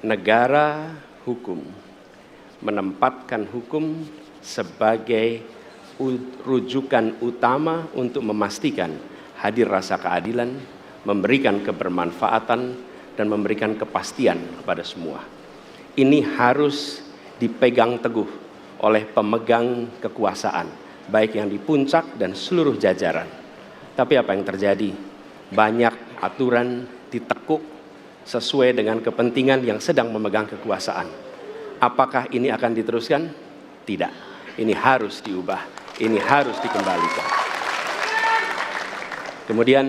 negara hukum menempatkan hukum sebagai rujukan utama untuk memastikan hadir rasa keadilan, memberikan kebermanfaatan, dan memberikan kepastian kepada semua. Ini harus dipegang teguh oleh pemegang kekuasaan, baik yang di puncak dan seluruh jajaran. Tapi apa yang terjadi? Banyak aturan ditekuk sesuai dengan kepentingan yang sedang memegang kekuasaan. Apakah ini akan diteruskan? Tidak. Ini harus diubah. Ini harus dikembalikan. Kemudian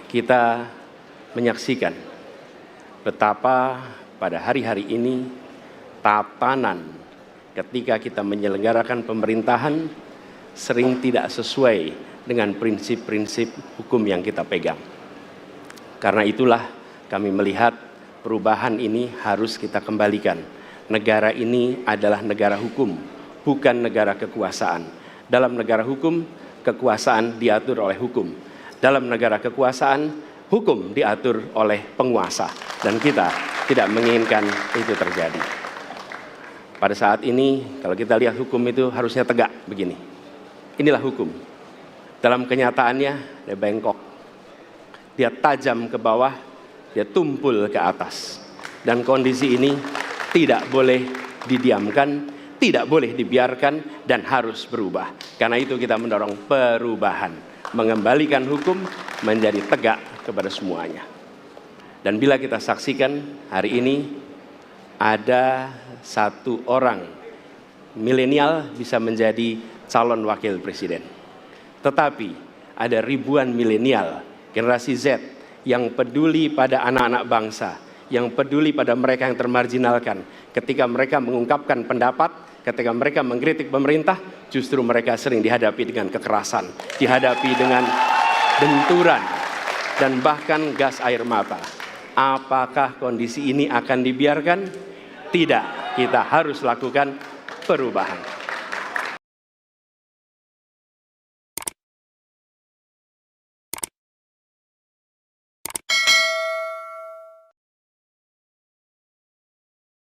kita menyaksikan betapa pada hari-hari ini tatanan ketika kita menyelenggarakan pemerintahan sering tidak sesuai dengan prinsip-prinsip hukum yang kita pegang. Karena itulah kami melihat perubahan ini harus kita kembalikan. Negara ini adalah negara hukum, bukan negara kekuasaan. Dalam negara hukum, kekuasaan diatur oleh hukum. Dalam negara kekuasaan, hukum diatur oleh penguasa. Dan kita tidak menginginkan itu terjadi. Pada saat ini, kalau kita lihat hukum itu harusnya tegak begini. Inilah hukum. Dalam kenyataannya, dia bengkok. Dia tajam ke bawah, dia tumpul ke atas. Dan kondisi ini tidak boleh didiamkan, tidak boleh dibiarkan, dan harus berubah. Karena itu kita mendorong perubahan, mengembalikan hukum menjadi tegak kepada semuanya. Dan bila kita saksikan hari ini ada satu orang milenial bisa menjadi calon wakil presiden. Tetapi ada ribuan milenial, generasi Z yang peduli pada anak-anak bangsa, yang peduli pada mereka yang termarginalkan. Ketika mereka mengungkapkan pendapat, ketika mereka mengkritik pemerintah, justru mereka sering dihadapi dengan kekerasan, dihadapi dengan benturan, dan bahkan gas air mata. Apakah kondisi ini akan dibiarkan? Tidak, kita harus lakukan perubahan.